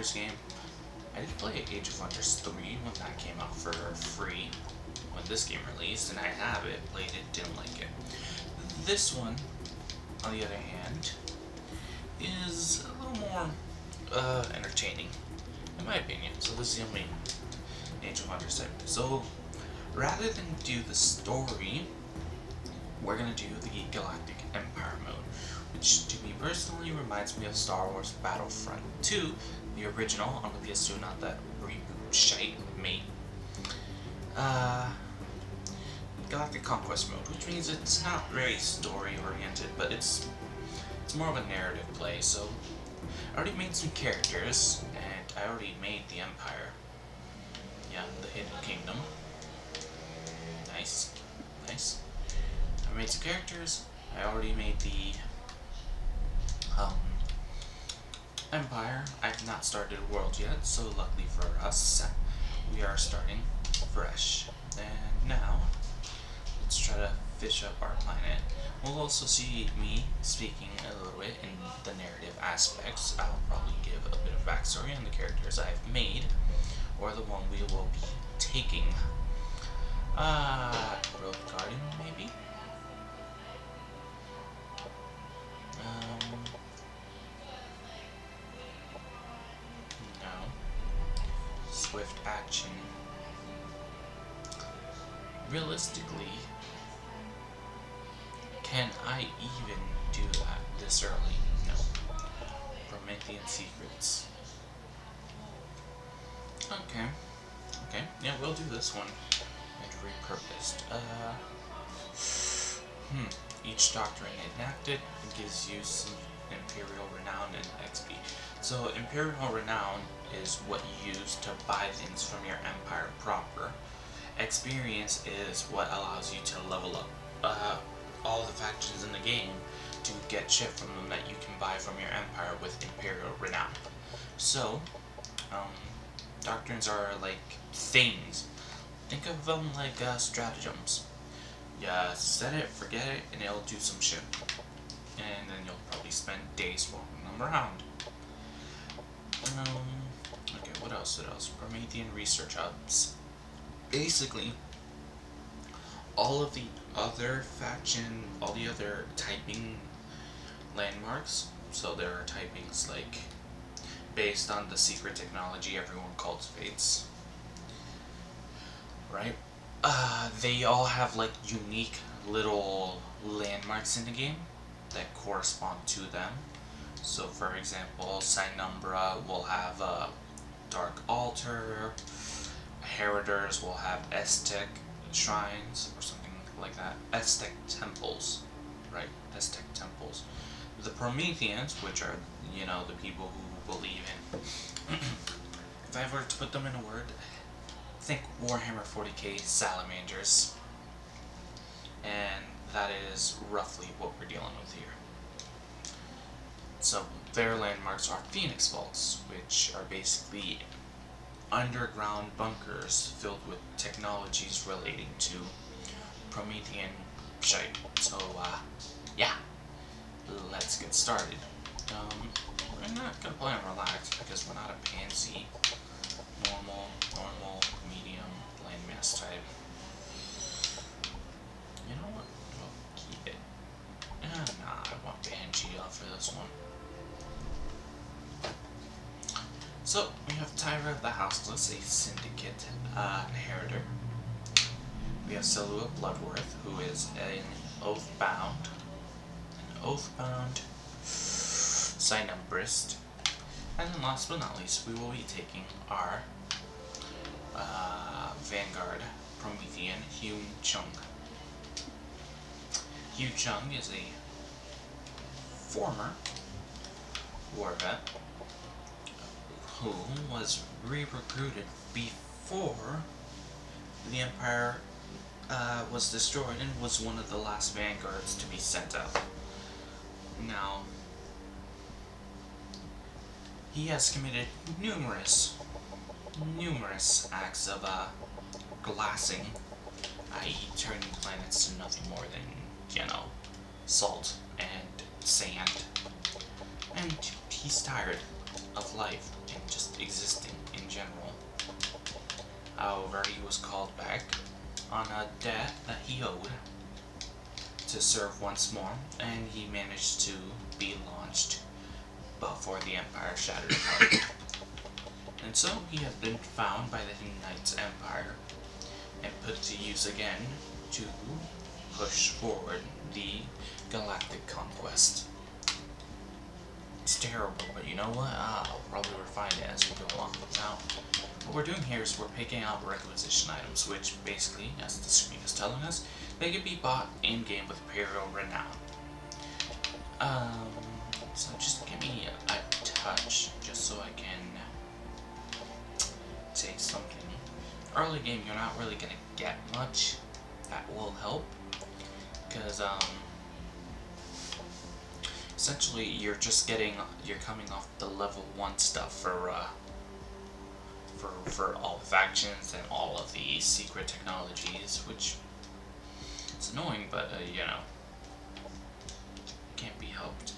Wonders game. I did play Age of Wonders 3 when that came out for free when this game released, and I have it, played it, didn't like it. This one, on the other hand, is a little more entertaining, in my opinion. So this is the only Age of Wonders type. So rather than do the story, we're gonna do the Galactic Empire mode, which to me personally reminds me of Star Wars Battlefront 2, the original on the PS2, not that reboot shite mate. Galactic Conquest mode, which means it's not very story oriented, but it's more of a narrative play. So I already made some characters, and I already made the Empire. Yeah, the Hidden Kingdom. Nice, nice. I made some characters. I already made the Empire. I've not started a world yet, so luckily for us, we are starting fresh. And now, let's try to fish up our planet. We'll also see me speaking a little bit in the narrative aspects. I'll probably give a bit of backstory on the characters I've made, or the one we will be taking. Road Guardian, maybe? No. Swift action. Realistically, can I even do that this early? No. Promethean Secrets. Okay. Okay, yeah, we'll do this one. And repurposed. Each doctrine enacted gives you some Imperial Renown and XP. So Imperial Renown is what you use to buy things from your Empire proper. Experience is what allows you to level up all the factions in the game to get shit from them that you can buy from your Empire with Imperial Renown. So, doctrines are like things. Think of them like stratagems. Yeah, set it, forget it, and it'll do some shit. And then you'll probably spend days walking them around. Okay, what else? Promethean research hubs. Basically, all of the other all the other typing landmarks, so there are typings like based on the secret technology everyone cultivates, right? They all have like unique little landmarks in the game that correspond to them. So for example, Sinumbra will have a Dark Altar, Heritors will have Aztec shrines or something like that. Aztec temples, right? Aztec temples. The Prometheans, which are, the people who believe in, if I were to put them in a word, think Warhammer 40k salamanders. And that is roughly what we're dealing with here. So their landmarks are Phoenix Vaults, which are basically underground bunkers filled with technologies relating to Promethean shite. So, yeah, let's get started. We're not gonna play on relax because we're not a pansy. Normal, medium, landmass type. You know what? We'll keep it. Nah, I want Pangea for this one. So, we have Tyra of the Houseless, a syndicate inheritor. We have Silua Bloodworth, who is an oathbound Synumbrist. And then last but not least, we will be taking our Vanguard Promethean, Hugh Chung. Hugh Chung is a former war vet who was re-recruited before the Empire was destroyed and was one of the last vanguards to be sent out. Now, he has committed numerous acts of glassing, i.e. turning planets to nothing more than, salt and sand. And he's tired of life, and just existing in general. However, he was called back on a debt that he owed to serve once more, and he managed to be launched before the Empire shattered apart. And so he had been found by the Knights Empire and put to use again to push forward the galactic conquest. It's terrible, but you know what? I'll probably refine it as we go along. Now, what we're doing here is we're picking out requisition items, which basically, as the screen is telling us, they can be bought in-game with Imperial Renown. So just give me a touch, just so I can say something. Early game, you're not really gonna get much. That will help, because essentially you're coming off the level 1 stuff for all the factions and all of the secret technologies, which is annoying, but you know, can't be helped.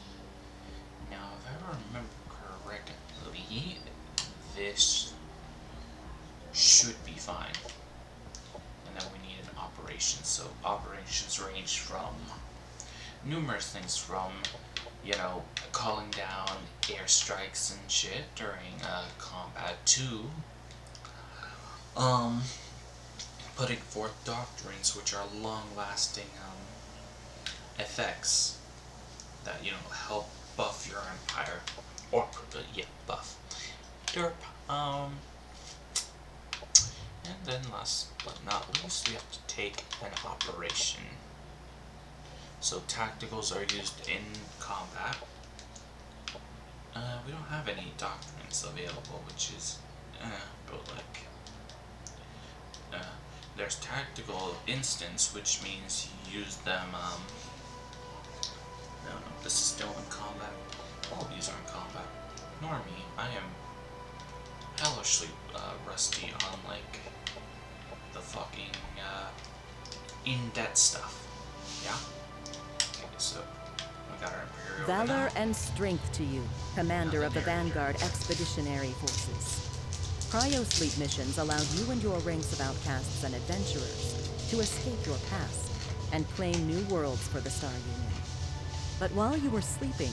Now, if I remember correctly, this should be fine. And then we need an operations. So operations range from numerous things, from, you know, calling down airstrikes and shit during combat to putting forth doctrines, which are long-lasting effects that, you know, help buff your empire, or buff. Derp. And then last but not least, we have to take an operation. So tacticals are used in combat. We don't have any doctrines available, which is, but like, there's tactical instance, which means you use them, no, this is still in combat. All of these are in combat. Ignore me, I am hellishly rusty on, like, the fucking, in-debt stuff. Yeah? Okay, so, we got our Imperial Valor and strength to you, commander of the Vanguard Expeditionary Forces. Cryosleep missions allow you and your ranks of outcasts and adventurers to escape your past and claim new worlds for the Star Union. But while you were sleeping,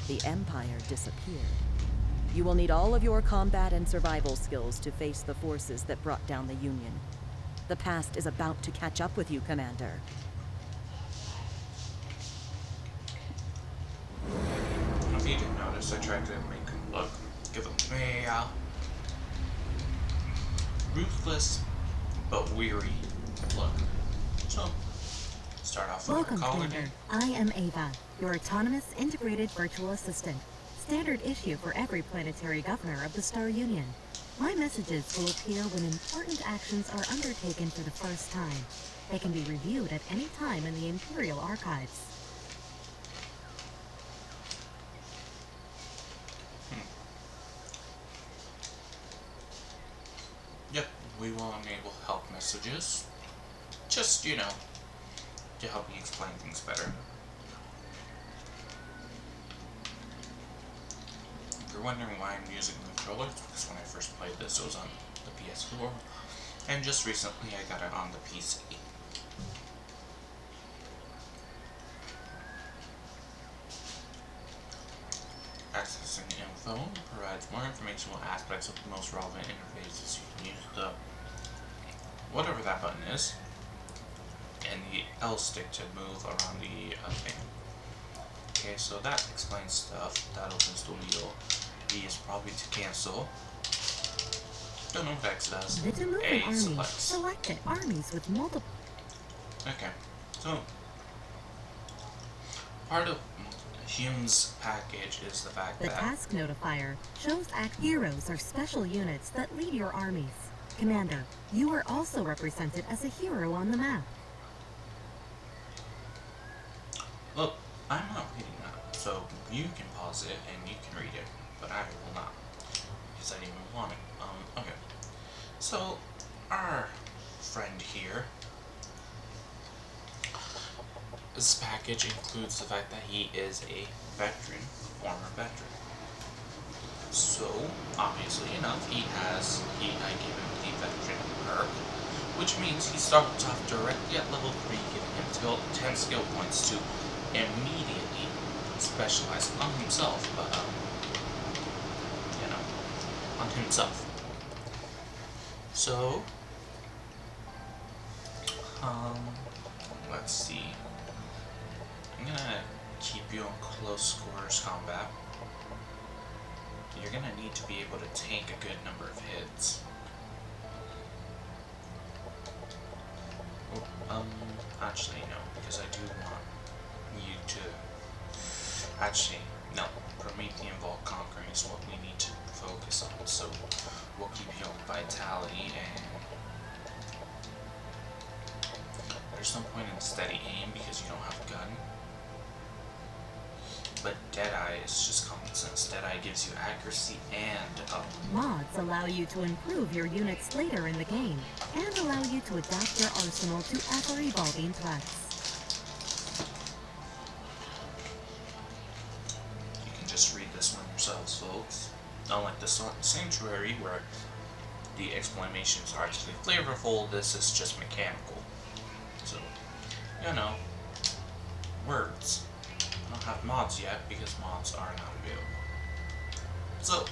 the Empire disappeared. You will need all of your combat and survival skills to face the forces that brought down the Union. The past is about to catch up with you, Commander. If you didn't notice, I tried to make him look, give him a ruthless but weary look. So, start off with Welcome, our Commander. I am Ava, your autonomous integrated virtual assistant. Standard issue for every planetary governor of the Star Union. My messages will appear when important actions are undertaken for the first time. They can be reviewed at any time in the Imperial Archives. Yep, we will enable help messages. Just, you know, to help you explain things better. If you're wondering why I'm using the controller, it's because when I first played this, it was on the PS4, and just recently I got it on the PC. Accessing info provides more information on aspects of the most relevant interfaces. You can use the whatever that button is and the L stick to move around the thing. Okay, so that explains stuff. That opens the wheel. B is probably to cancel. Don't know what X does. The to move A an army. selects. Select it. Armies with multiple. Okay, so part of Hume's package is the fact The that task notifier shows heroes are special units that lead your armies. Commander, you are also represented as a hero on the map. look, I'm not reading that, so you can pause it and you can read it, but I will not, because I didn't even want it. Okay. So, our friend here, this package includes the fact that he is a veteran, former veteran. So, obviously enough, I gave him the veteran perk, which means he starts off directly at level 3, giving him 10 skill points to immediately specialize on himself, but, on himself. So, let's see. I'm gonna keep you in close quarters combat. You're gonna need to be able to tank a good number of hits. Actually no, because I do want you to... Actually, no. Promethean Vault conquering is what we need to focus on, so we'll keep you on vitality, and there's no point in steady aim because you don't have a gun. But Deadeye is just common sense. Deadeye gives you accuracy and Mods allow you to improve your units later in the game, and allow you to adapt your arsenal to ever-evolving threats. you can just read this one yourselves, folks. Unlike the Sanctuary, where the exclamations are actually flavorful, this is just mechanical. So, words. I don't have mods yet because mods are not available. So,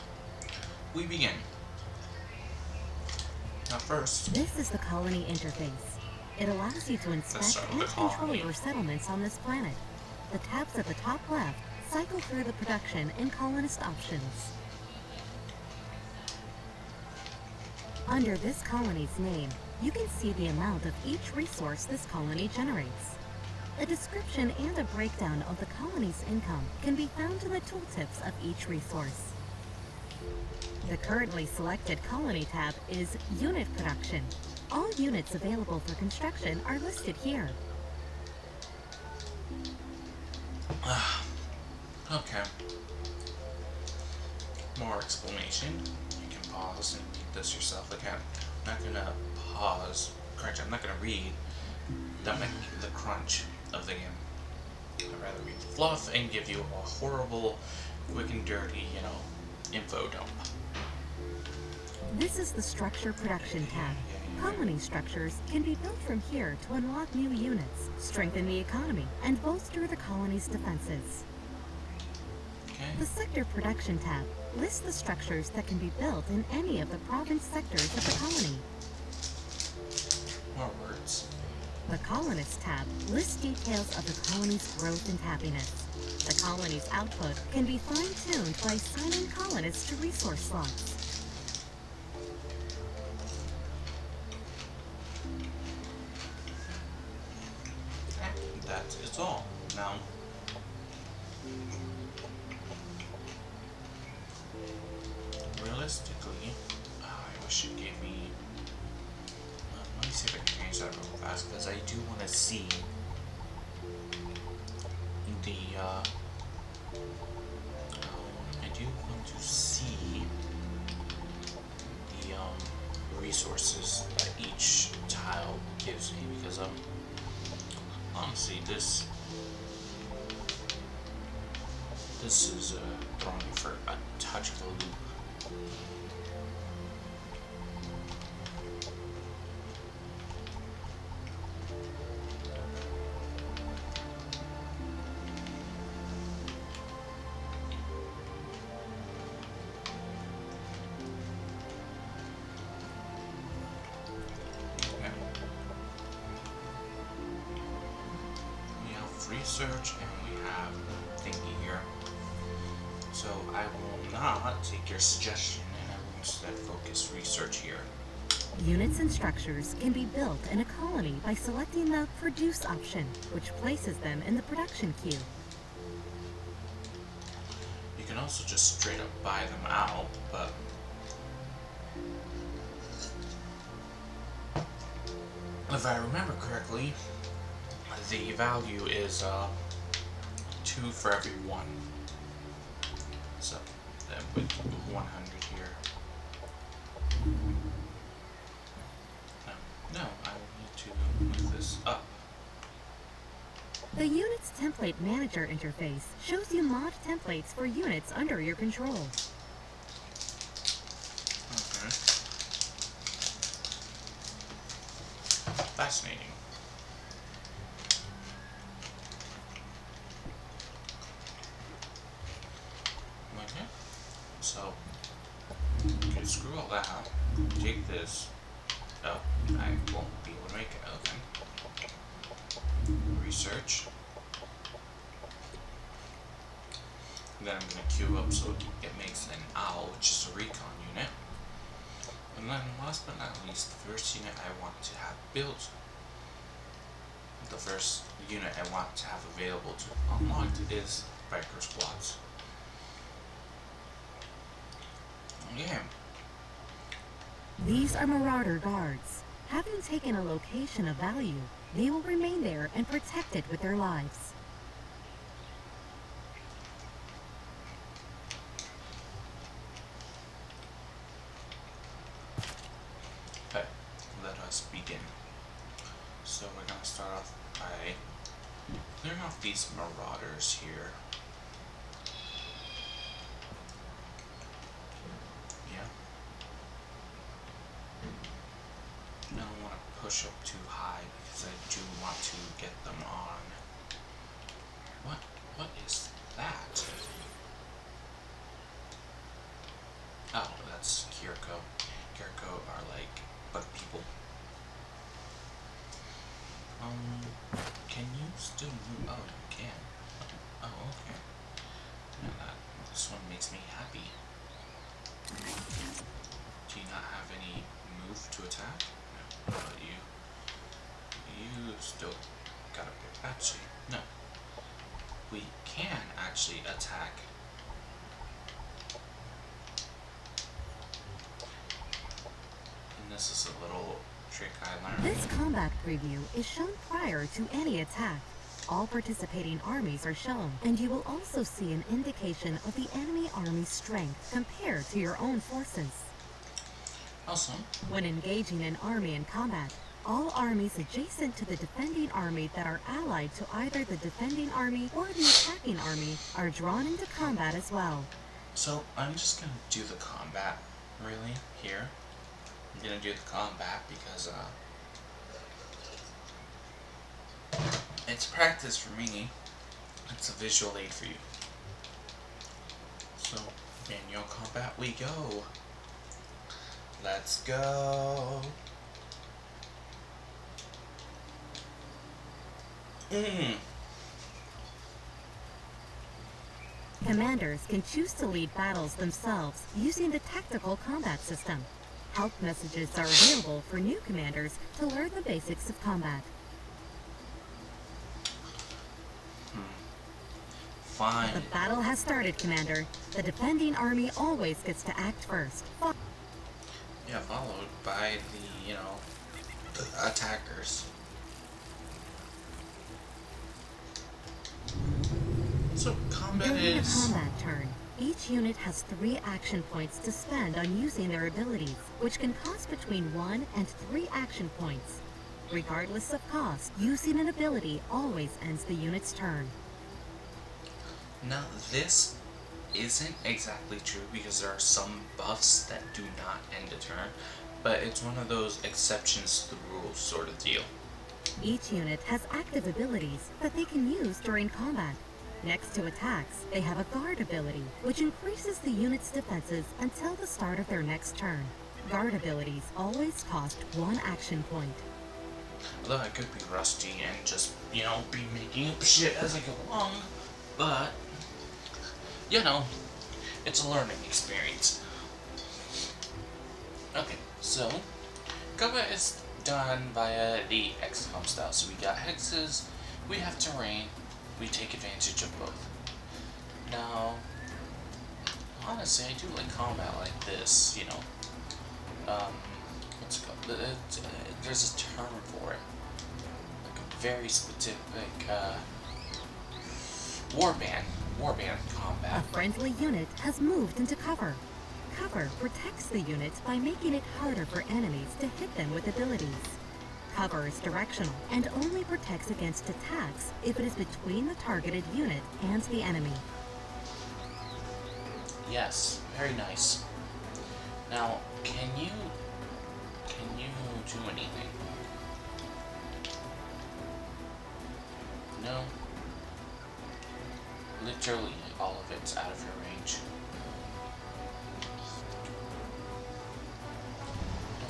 we begin. Now first, This is the colony interface. It allows you to inspect start and with the control colony. your settlements on this planet. The tabs at the top left cycle through the production and colonist options. Under this colony's name, you can see the amount of each resource this colony generates. A description and a breakdown of the colony's income can be found in the tooltips of each resource. The currently selected colony tab is Unit Production. All units available for construction are listed here. Okay. More explanation. You can pause and read this yourself again. I'm not gonna pause. Correct. I'm not gonna read the crunch of the game. I'd rather read the fluff and give you a horrible, quick and dirty, info dump. This is the Structure Production tab. Colony structures can be built from here to unlock new units, strengthen the economy, and bolster the colony's defenses. Okay. The Sector Production tab lists the structures that can be built in any of the province sectors of the colony. More words. The Colonist tab lists details of the colony's growth and happiness. The colony's output can be fine-tuned by assigning colonists to resource slots. That is all. Now, realistically, I wish it gave me. Let me see if I can change that real fast because I do want to see the. I do want to see the resources that each tile gives me because honestly, this is throwing me for a touch of a loop. Research, and we have thingy here. So I will not take your suggestion, and I will instead focus research here. Units and structures can be built in a colony by selecting the Produce option, which places them in the production queue. You can also just straight up buy them out, but if I remember correctly, the value is 2 for every 1. So then with 100 here. No, I will need to move this up. The Units Template Manager interface shows you mod templates for units under your control. fascinating. Okay, so okay, screw all that. Take this. Oh, I won't be able to make it. Okay. Research. And then I'm gonna queue up so it makes an owl, which is a recon unit. And then last but not least, the first unit I want to have built, the first unit I want to have available to unlock is biker squads. Yeah. These are Marauder guards. Having taken a location of value, they will remain there and protect it with their lives. Okay, let us begin. So we're gonna start off by clearing off these marauders here. Yeah. I don't want to push up too high because I do want to get them on. What is that? Oh, that's Kiriko. Kiriko are like bug people. Can you still move? Oh, you can. Oh, okay. Yeah, this one makes me happy. Do you not have any move to attack? No. But you still got a bit. Actually, no. We can actually attack. And this is a little trick I learned. This combat preview is shown prior to any attack. All participating armies are shown, and you will also see an indication of the enemy army's strength compared to your own forces. Awesome. When engaging an army in combat, all armies adjacent to the defending army that are allied to either the defending army or the attacking army are drawn into combat as well. So I'm just gonna do the combat really here. I'm gonna do the combat because it's practice for me. It's a visual aid for you. So manual combat we go. Let's go. Commanders can choose to lead battles themselves using the tactical combat system. Help messages are available for new commanders to learn the basics of combat. Fine. The battle has started, Commander. The defending army always gets to act first. Yeah, followed by the, the attackers. So combat During is... a combat turn, each unit has 3 action points to spend on using their abilities, which can cost between 1 and 3 action points. Regardless of cost, using an ability always ends the unit's turn. Now this isn't exactly true because there are some buffs that do not end a turn, but it's one of those exceptions to the rules sort of deal. Each unit has active abilities that they can use during combat. Next to attacks, they have a guard ability, which increases the unit's defenses until the start of their next turn. Guard abilities always cost 1 action point. Although I could be rusty and just, be making up shit as I go along, but, it's a learning experience. Okay, so, combat is done via the XCOM style. So we got hexes, we have terrain, we take advantage of both. Now, honestly, I do like combat like this, what's it called? There's a term for it. Like a very specific, warband combat. A friendly unit has moved into cover. Cover protects the unit by making it harder for enemies to hit them with abilities. Cover is directional and only protects against attacks if it is between the targeted unit and the enemy. Yes, very nice. Now, can you do anything? No. Literally all of it's out of your range.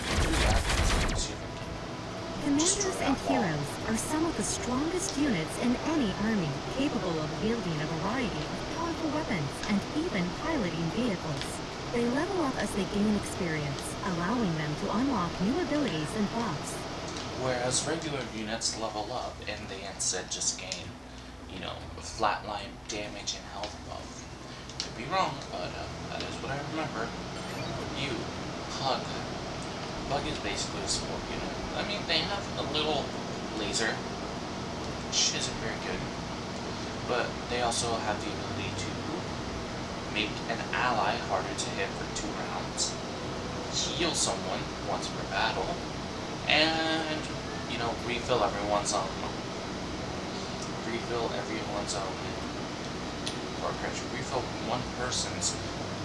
Don't do that. See if I can Commanders destroy and that wall. heroes are some of the strongest units in any army, capable of wielding a variety of powerful weapons and even piloting vehicles. They level up as they gain experience, allowing them to unlock new abilities and buffs. Whereas regular units level up and they instead just gain, flatline damage and health buff. Could be wrong, but that is what I remember. You, Hug. Bug is basically a support unit. I mean, they have a little laser, which isn't very good, but they also have the ability to make an ally harder to hit for 2 rounds, heal someone once per battle, and refill everyone's refill one person's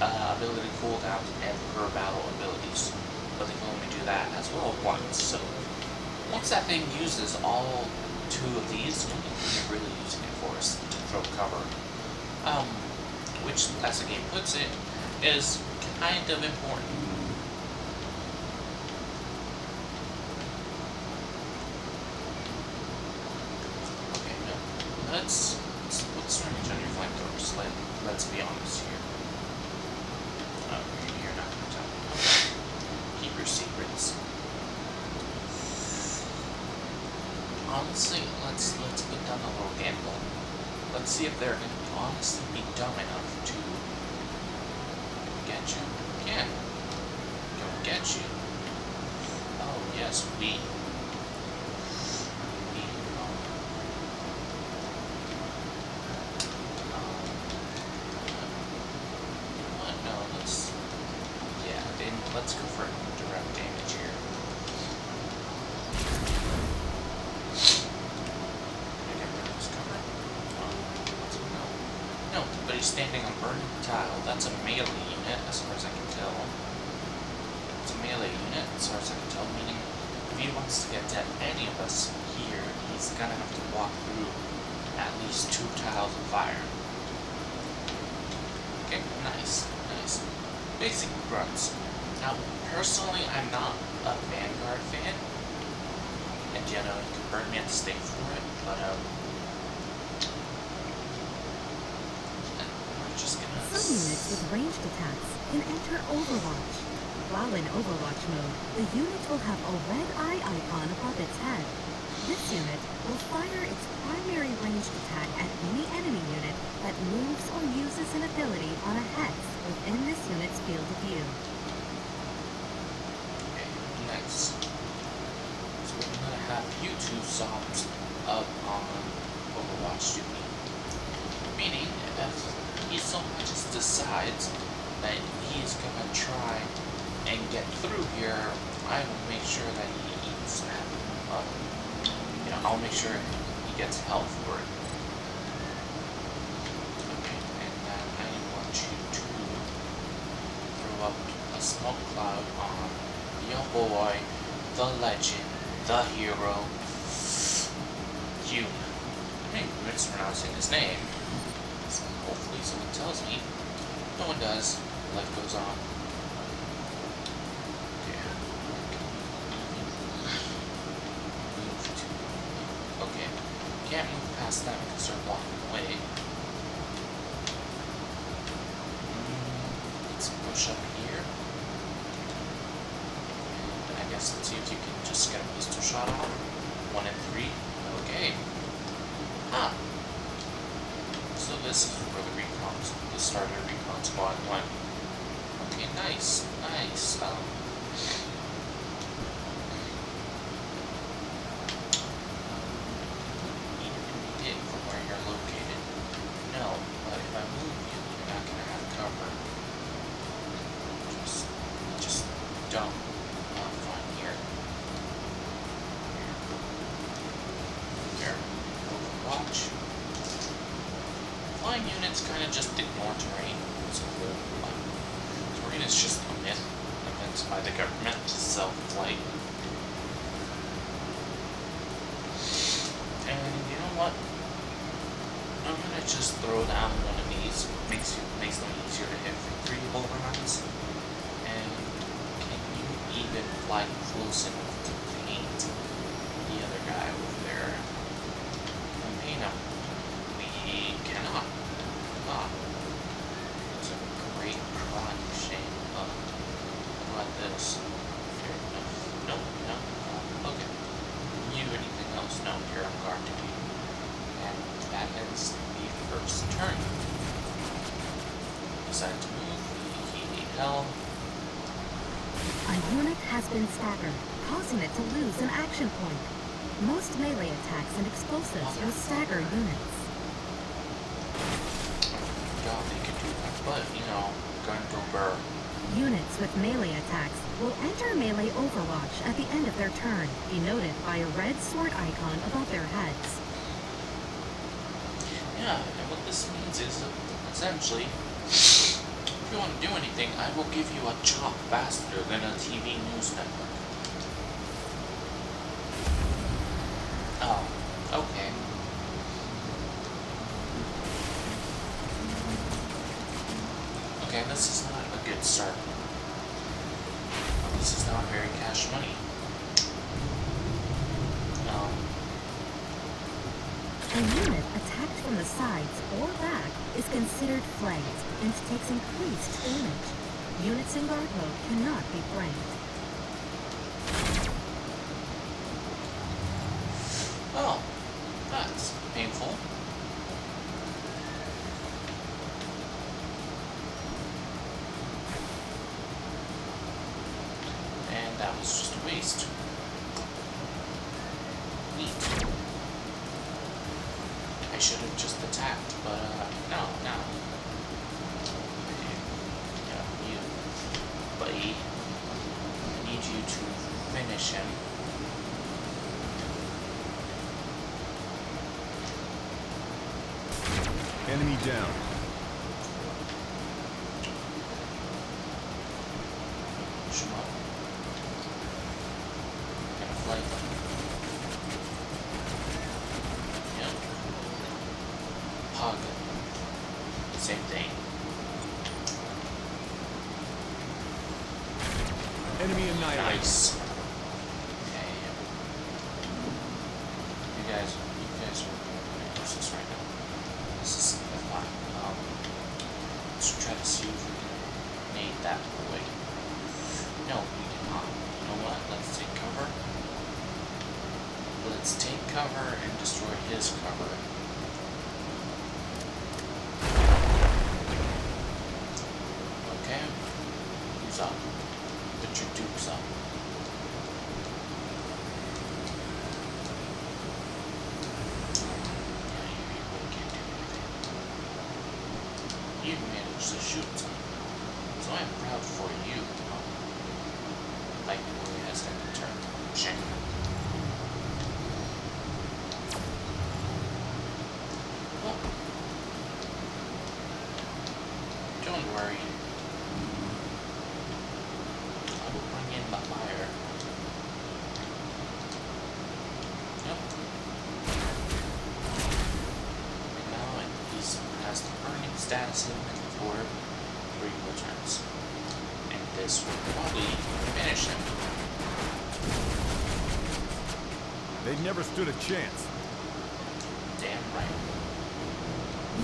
ability cooldown and per battle abilities, but they can only do that as well once. So once that thing uses all 2 of these, you're really using it for us to throw cover, which, as the game puts it, is kind of important. Let's put some range on your flamethrowers. Let's be honest here. You're not gonna tell me. Keep your secrets. Honestly, let's put down a little gamble. Let's see if they're gonna honestly be dumb enough to get you. Again, don't get you. Oh yes, we. Let's go for direct damage here. Get rid of this cover. No, but he's standing on burning tile. That's a melee unit, as far as I can tell. It's a melee unit, as far as I can tell, meaning if he wants to get to any of us here, he's gonna have to walk through at least 2 tiles of fire. Okay, nice. Basic grunts. Now, personally, I'm not a Vanguard fan, and you can burn me at the stake for it, but we're just gonna... Some units with ranged attacks can enter Overwatch. While in Overwatch mode, the unit will have a red eye icon above its head. This unit will fire its primary ranged attack at any enemy unit that moves or uses an ability on a hex within this unit's field of view. Nice. So we're gonna have you 2 Psalms up on Overwatch duty. Meaning, if he so much as decides that he's gonna try and get through here, I will make sure that he eats that. I'll make sure he gets health for it. Okay, and then I want you to throw up a smoke cloud on your boy, the legend, the hero, you. I may be mispronouncing his name. So hopefully someone tells me. No one does. Life goes on. Okay. Can't move past them because they're blocking the way. Let's push up here. Let's see if you can just get a pistol shot off. 1 and 3. Okay. So this is where the starter recon squad went. Okay, nice. Hit from where you're located. No, but if I move you, you're not gonna have cover. Just don't. Flying units kind of just ignore terrain. So terrain is just a myth invented by the government to sell flight. And you know what? just throw down one of these, makes them easier to hit for 3 overruns. And can you even fly close enough to paint the other guy over there? And paint him. We cannot. Ah, it's a great crying shame. What this? Fair enough. Nope, no. Okay. You anything else? No, you're on guard duty. And that ends the first turn. Decide to move. He need help. A unit has been staggered, causing it to lose an action point. Most melee attacks and explosives will stagger units. Yeah, they could do that, but you know, gun go burr. Units with melee attacks will enter melee overwatch at the end of their turn, denoted by a red sword icon above their heads. Yeah, and what this means is essentially, if you want to do anything, I will give you a job faster than a TV news network. Oh, okay. Okay, this is not a good start. This is not very cash money. A unit attacked from the sides or back is considered flanked and takes increased damage. Units in guard mode cannot be flanked. Oh, that's painful. And that was just a waste. Neat. I should have just attacked, but no. You, buddy. I need you to finish him. Enemy down. Push him up. And flank him. Yep. Hug. Same thing. Enemy annihilated. Nice. Okay. You guys are useless right now. This is fine. Let's try to see if we can nade that away. No, we cannot. You know what? Let's take cover. Let's take cover and destroy his cover. Okay. Who's up? Put your dukes up. You managed to shoot something, so I'm proud for you. Like boy has had to turn. Check. Well, don't worry. I will bring in the fire. Yep. And now he's has the burning status limit for 3 more turns. And this will probably finish him. They never stood a chance. Damn right.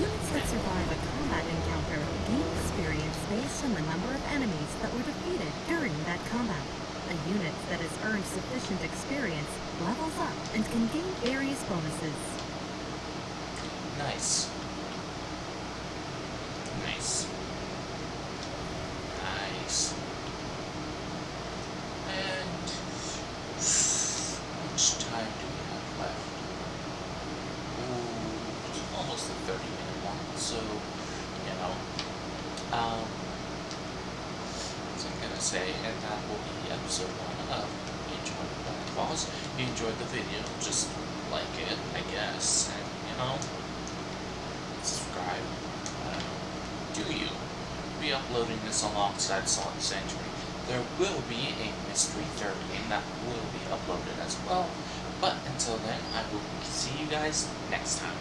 Units that survive a combat encounter gain experience based on the number of enemies that were defeated during that combat. A unit that has earned sufficient experience levels up and can gain various bonuses. Nice. Nice. Nice. And how much time do we have left? Ooh, it's almost the 30-minute mark, so you know. So I'm gonna say, and that will be episode 1 of Age of Wonders Planetfall. If you enjoyed the video, just like it, I guess, and you know, subscribe. Do you? Be uploading this alongside Sonic Sanctuary. There will be a mystery third game that will be uploaded as well. But until then, I will see you guys next time.